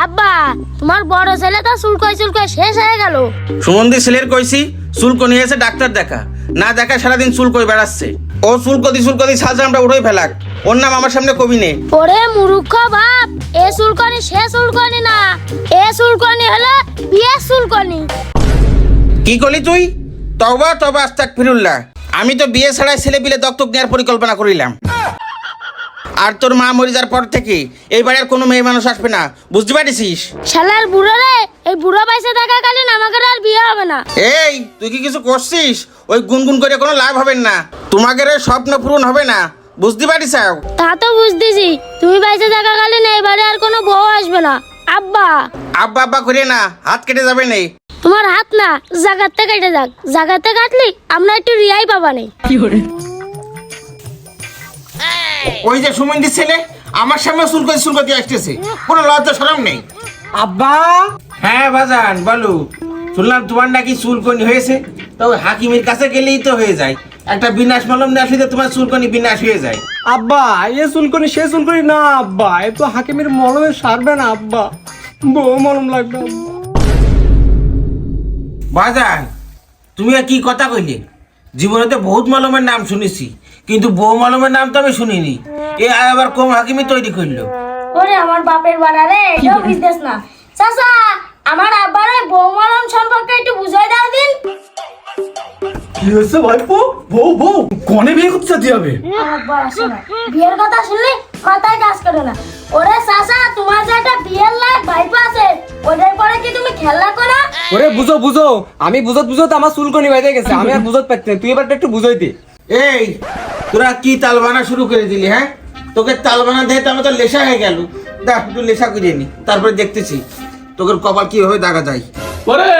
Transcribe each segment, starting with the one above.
আব্বা তোমার বড় ছেলে তো চুলকোয় শেষ হয়ে গেল। সুমন্দি ছেলের কইছি চুলকো নিয়ে এসে ডাক্তার দেখা, না দেখা সারাদিন চুলকোয় বেড়াচ্ছে। ও চুলকদি ছালজামটা উঠেই ফেলাক, ওর নাম আমার সামনে কবি নে। ওরে মূর্খ বাপ, এ চুলকনি সে চুলকনি না, এ চুলকনি হলো বিয়ে চুলকনি। কি করলি তুই? তওবা তওবা আস্তাগফিরুল্লাহ। আমি তো বিয়ে ছাড়াই ছেলে পিলে দত্তক নেওয়ার পরিকল্পনা করিলাম। আর তোর মা মরে যাওয়ার পর থেকে এইবার আর কোনো মেয়ে মানুষ আসবে না, বুঝতে পারিস? শালার বুড়ো রে, এই বুড়ো পয়সা থাকাকালীন আমাকে আর বিয়ে হবে না। এই তুই কি কিছু করছিস? ওই গুনগুন করে কোনো লাভ হবে না, তোমাদের স্বপ্ন পূরণ হবে না, বুঝতে পারিস? তা তো বুঝতেছি, তুমি পয়সা থাকাকালীন এবারে আর কোনো বউ আসবে না। আব্বা আব্বা আব্বা করে না, হাত কেটে যাবে নেই। তোমার হাত না জাগাতে কেটে যাক, জাগাতে কাটলি আমরা একটু রিয়াই পাবা নেই। ওই যে সুমন্দির ছেলে আমার সামনে চুলকতি আসতেছে, কোনো লজ্জা শরম নেই। আব্বা। হ্যাঁ বাজান বলো, শুনলাম তোমার নাকি চুলকনি হয়েছে, তো ওই হাকিমের কাছে গেলেই তো হয়ে যায়। একটা বিনাশ মলম না আসলে তোমার চুলকনি বিনাশ হয়ে যায়। আব্বা এ চুলকনি সে চুলকনি না আব্বা, এ তো হাকিমের মলমে সারবে না আব্বা, বউ মলম লাগবে আব্বা। বাজান তুমি আর কি কথা কইলে? জীবনে তো বহুত মলমের নাম শুনেছি, কিন্তু বউ মলমের নাম তো আমি শুনিনি। এ আবার কোন হাকিমি তৈরি করলো? ওরে আমার বাপের বাড়া রে, এটাও বিজনেস না। চাচা আমার আব্বারে বউ মলম সম্পর্কে একটু বুঝাই দাও দিন। কি হয়েছে ভাইপো? বউ কনে বিয়ে করতে চাইতে হবে? আমার বড় শোনা, বিয়ের কথা শুনলে মাথায় কাজ করে না। ওরে চাচা তোমার যে একটা বিয়ের লাগ ভাইপো আছে, ওদের পরে কি তুমি খেলা করো? ওরে বুঝো আমি বুঝত আমার চুলকনি বাইরে গেছে, আমি আর বুঝত পারছি না, তুই এবার একটু বুঝাই দে। এই তোরা কি তালবানা শুরু করে দিলি? হ্যাঁ, তোকে তালবানা দিয়ে তো আমার তো লেশা হয়ে গেল। দেখ একটু লেশা করে নি, তারপরে দেখতেছি তোকে কপাল কিভাবে দাগা যায়। ওরে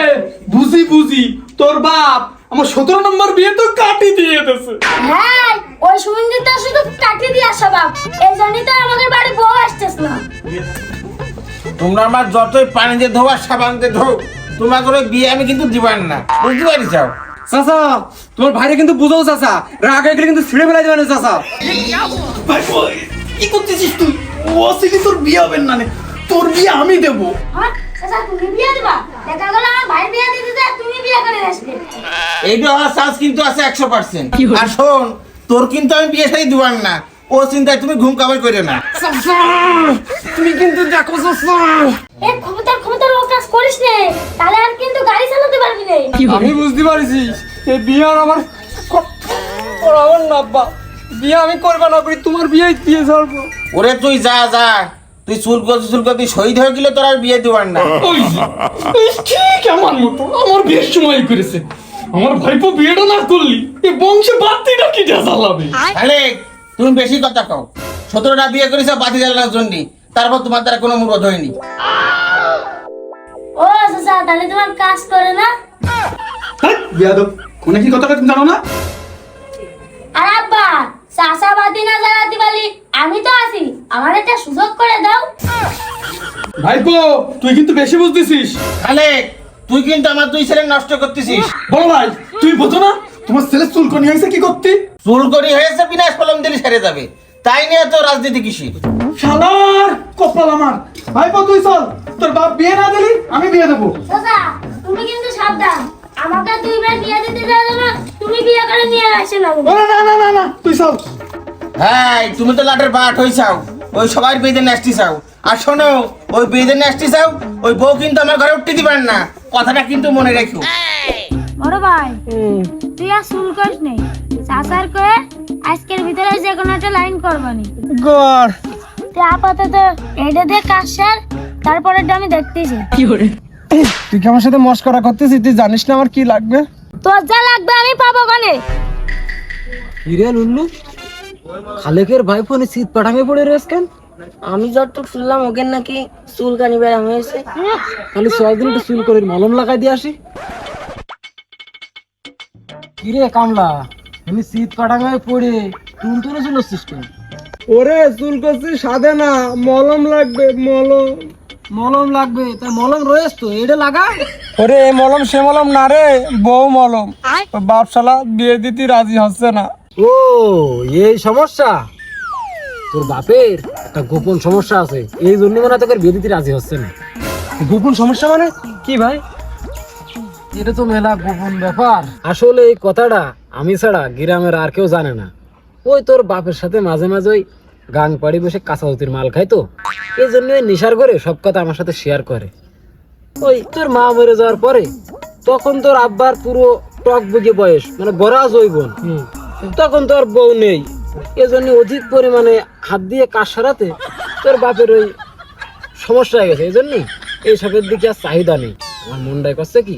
বুঝি তোর বাপ আমার 17 নম্বর বিয়ে তো কাটি দিয়ে দিয়েছে। হ্যাঁ, ওই সুমন্দিতা শুধু কাটি দিয়ে আসা বাপ, এই জন্যই তো আমাদের বাড়ি বউ আসতেছ না। তোমরা আমার যতই পানি দিয়ে ধোয়া সাবান দিয়ে ধো, তোমাকে ওই বিয়ে আমি কিন্তু দিবার না, বুঝতে পারি? চাও চাচা তোমার ভাইরে কিন্তু বুঝাও চাচা, রাগ হয়ে গেলে কিন্তু ছিঁড়ে ফেলাই যাবে না চাচা। কি করতেছিস তুই? ও আসলে তোর বিয়ে হবে না, তোর বিয়ে আমি দেবো। হ্যাঁ চাচা, তুমি বিয়ে দিবা? দেখা গেল আমার ভাই বিয়ে দিতে যায়, তুমি বিয়ে করে আসবে। এইটা হওয়ার চান্স কিন্তু আছে 100%। আর শোন, তোর কিন্তু আমি বিয়ে শাদী দিবার না, ও চিন্তায় তুমি ঘুম কামাই করে না। তুমি কিন্তু দেখো চাচা, এই ক্ষমতার ও কাজ করিস নে, তাহলে আর কিন্তু গাড়ি চালাতে পারবি না। আমি বুঝতে পারছি এই বিয়ে আর আমার করাবার না আব্বা, বিয়ে আমি করবা না করি তোমার বিয়ে দিয়ে ছাড়বো। ওরে তুই যা, তুই চুলকতি শহীদ হয়ে গেলে তোর আর বিয়ে দিবার না। ওই যে, ঠিক আমার মতো আমার বিয়ের সময় করেছে। আমার ভাইপো বিয়েটা না করলি এই বংশে বাতিটা কি জ্বালাবে? আরে তুমি বেশি কথা কও। 17টা বিয়ে করেছ বাতি জ্বালানোর জন্য, তারপর তোমার দ্বারা কোনো মুরত হয়নি। ও চাচা, তাহলে তোমার কাজ করে না? হ্যাঁ বিয়াদব, কোনে কি কথা তুমি জানো না? আর আব্বা চাচা বাতি না জ্বালাতে পারলি আমি তো আছি, আমার একটা সুযোগ করে দাও। ভাইপো তুই কিন্তু বেশি বুঝতেছিস। আরে তুই কিন্তু আমার দুই ছেলে নষ্ট করতেছিস। বড় ভাই তুই বোঝো না তোমার ছেলে চুলকনি হয়েছে কি করতে? চুলকরি হয়েছে বিনাশ কলম দিলে সেরে যাবে, তাই নিয়ে তো রাজনীতি কিসের? শালার কপাল আমার। ভাইপো তুই চল, তোর বাপ বিয়ে না দিলি আমি বিয়ে দেবো। চাচা তুমি কিন্তু সাবধান, আমাকে দুইবার বিয়ে দিতে যাবে না, তুমি বিয়ে করে নিয়ে আসে না। না তুই চল। হ্যাঁ, তুমি তো লাটের বাট হয়ে চাও, ওই সবাই বেঁধে নাচতে চাও। আর শোনো, ওই বেঁধে নাচতে চাও, ওই বউ কিন্তু আমার ঘরে উঠতে দিবেন না, কথাটা কিন্তু মনে রেখো। বড় ভাই তুই আর চুল করিস নেই, চাচার কয়ে আজকের ভিতরে যে কোনো একটা লাইন করবানি। গর তুই আপাতত এটা দিয়ে কাজ সার, তারপরে আমি দেখতেছি। তুই কি আমার সাথে মস্করা করতেছিস? তুই জানিস না আমার কি লাগবে? তোর যা লাগবে আমি পাবো কানে। হিরে লুল্লু, খালেকের ভাই ফোনে শীত পাঠামে পড়ে রয়েছে কেন? আমি যতটুকু শুনলাম ওকে নাকি চুলকানি বেড়া হয়েছে। তাহলে 6 দিন একটু চুল করে মলম লাগাই দিয়ে আসি। কিরে কামলা, আমি শীত পাঠামে পড়ে তুলে চলছিস কেন? ওরে চুল করছি সাধে না, মলম লাগবে, মলম লাগবে, তা মলম রয়েছে তো, এটা লাগা। ওরে এ মলম সে মলম না রে, বউ মলম। বাপশালা বিয়ে দিতে রাজি হচ্ছে না। ও এই সমস্যা, তোর বাপের একটা গোপন সমস্যা আছে, এই জন্য মনে হয় তোকে বিয়ে দিতে রাজি হচ্ছে না। গোপন সমস্যা মানে কি ভাই? এটা তো মেলা গোপন ব্যাপার। আসলে এই কথাটা আমি ছাড়া গ্রামের আর কেউ জানে না। ওই তোর বাপের সাথে মাঝে মাঝে ওই গাং পাড়ি বসে কাঁচা হতির মাল খাই তো, এই জন্য নেশার করে সব কথা আমার সাথে শেয়ার করে। ওই তোর মা মরে যাওয়ার পরে তখন তোর আব্বার পুরো টক বুঝে বয়স, মানে গড়া জৈবন, তখন তোর বউ নেই, এজন্য অধিক পরিমাণে হাত দিয়ে কাজ সারাতে তোর বাপের ওই সমস্যা হয়ে গেছে। এই জন্যই এইসবের দিকে আর চাহিদা নেই। আমার মনটাই করছে কি,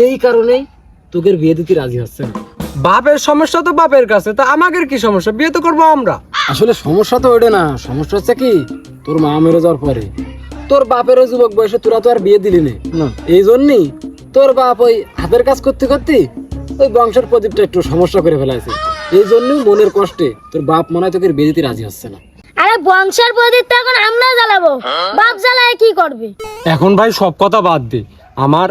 এই কারণেই তোকে বিয়ে দিতে রাজি হচ্ছে না। বাপের সমস্যা তো বাপের কাছে, তা আমাদের কি সমস্যা? বিয়ে তো করবো আমরা। আসলে সমস্যা তো ওটা না, সমস্যা হচ্ছে কি, তোর মা মেরে যাওয়ার পরে তোর বাপের ওই যুবক বয়সে তোরা তো আর বিয়ে দিলি না, এই জন্যই তোর বাপ ওই হাতের কাজ করতে করতে ওই বংশের প্রদীপটা একটু সমস্যা করে ফেলাইছে। এই জন্যই মনের কষ্টে তোর বাপ মনে হয় তোকে বিয়ে দিতে রাজি হচ্ছে না। আরে বংশের প্রদীপ তো এখন আমরা জ্বালাবো, বাপ জ্বালায় কি করবে? এখন ভাই সব কথা বাদ দে, আমার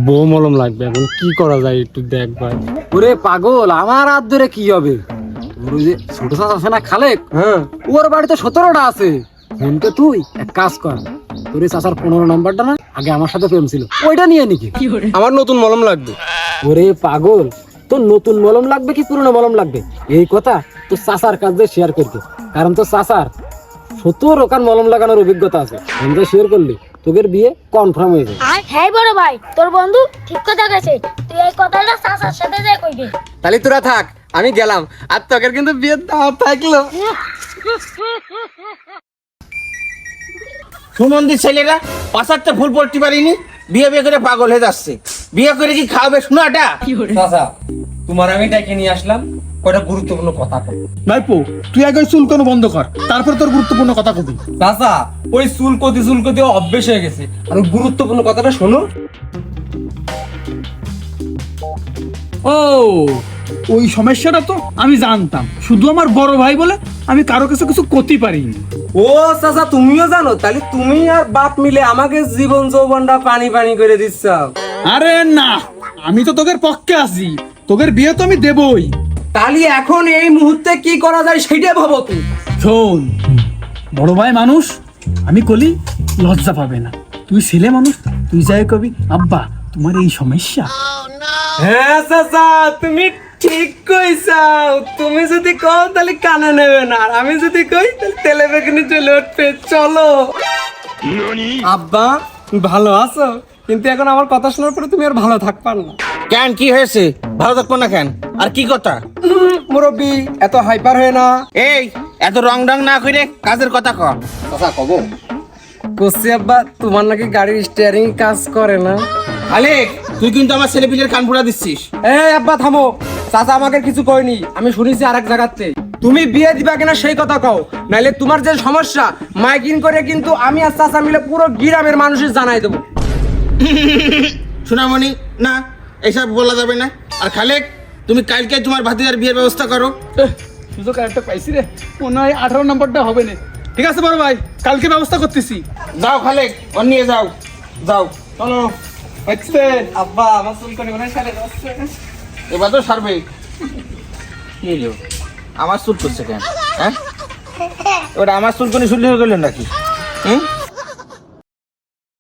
বউ মলম লাগবে, এখন কি করা যায় একটু দেখ ভাই। ওরে পাগল, আমার হাত ধরে কি হবে? তোর ওই যে ছোট চাচা আছে না খালেক, হ্যাঁ, ওর বাড়িতে 17টা আছে। ফোনকে তুই এক কাজ কর, তোর এই চাচার 15 নম্বরটা না আগে আমার সাথে প্রেম ছিল, ওইটা নিয়ে নিকি। আমার নতুন মলম লাগবে। ওরে পাগল, তোর নতুন মলম লাগবে কি পুরনো মলম লাগবে এই কথা তোর চাচার কাছে শেয়ার করতে, কারণ তোর চাচার 70 ওখান মলম লাগানোর অভিজ্ঞতা আছে। ফোনটা শেয়ার করলি তোদের বিয়ে কনফার্ম হয়ে যাবে। হ্যাঁ বড় ভাই, তোর বন্ধু ঠিক কথা গেছে, তুই এই কথাটা চাচার সাথে যাই কইবি। তাহলে তোরা থাক, আমি গেলাম। আর তোকে কিন্তু বিয়ের দাওয়াত থাকলো। সুমন্দির ছেলেরা পাশারটা ভুল পড়তে পারিনি, বিয়ে বিয়ে করে পাগল হয়ে যাচ্ছে। বিয়ে করে কি খাওয়াবে শোনো এটা? চাচা, তোমার আমি ডেকে নিয়ে আসলাম, কয়টা গুরুত্বপূর্ণ কথা কই। ভাইপো তুই আগে চুল কোনো বন্ধ কর, তারপর তোর গুরুত্বপূর্ণ কথা কবি। চাচা, ওই চুলকতি অভ্যেস হয়ে গেছে, আর ওই গুরুত্বপূর্ণ কথাটা শোনো। ও, ওই সমস্যাটা তো আমি জানতাম, শুধু আমার বড় ভাই বলে আমি কারো কাছে কিছু করতে পারিনি। ও চাচা, তুমিও জানো? তাহলে তুমি আর বাপ মিলে আমাকে জীবন যৌবনটা পানি পানি করে দিচ্ছ। আরে না, আমি তো তোদের পক্ষে আছি, তোদের বিয়ে তো আমি দেবই। তাহলে এখন এই মুহূর্তে কি করা যায় সেটা ভাবো তুমি। শোন, বড় ভাই মানুষ, আমি কলি লজ্জা পাবে না। তুই ছেলে মানুষ, তুই যাই কবি আব্বা তোমার এই সমস্যা। হ্যাঁ চাচা, তুমি ঠিক কইছাও। তুমি যদি কও তাহলে কানে নেবে না, আর আমি যদি কই তাহলে তেলে বেগুনি চলে উঠবে। চলো। আব্বা, ভালো আছো? কিন্তু এখন আমার কথা শোনার পরে তুমি আর ভালো থাকবা না। কেন, কি হয়েছে? ভালো থাকবো না কেন? আর কি কথা? মুরব্বি, এত হাইপার হয়ে না। এই এত রং ডং না করে কাজের কথা কর। চাচা কব কসি আব্বা, তোমার নাকি গাড়ির স্টিয়ারিং কাজ করে না। আলেক, তুই কিন্তু আমার ছেলে পিলের কান ফুড়া দিচ্ছিস। এই আব্বা থামো, চাচা আমাকে কিছু কয়নি, আমি শুনেছি আরেক জায়গাতে। তুমি বিয়ে দিবা কিনা সেই কথা কও, নাইলে তোমার যে সমস্যা মাইকিং করে কিন্তু আমি আর চাচা মিলে পুরো গ্রামের মানুষের জানাই দেবো। সোনামণি, না এইসব বলা যাবে না। আর খালেক, তুমি কালকে তোমার ভাতিজার বিয়ের ব্যবস্থা করো। সুযোগ একটা পাইছি রে, মনে হয় 18 নম্বরটা হবে না। ঠিক আছে বড় ভাই, কালকে ব্যবস্থা করতেছি। যাও খালেক, ওর নিয়ে যাও। যাও, চলো। আচ্ছা আব্বা, আমার চুলকানি মনে হয় সারে যাচ্ছে। এবার তো সারবে। কি হলো? আমার চুল করছে কেন? হ্যাঁ, ওটা আমার চুলকনি শুরু হয়ে গেল নাকি? হুম,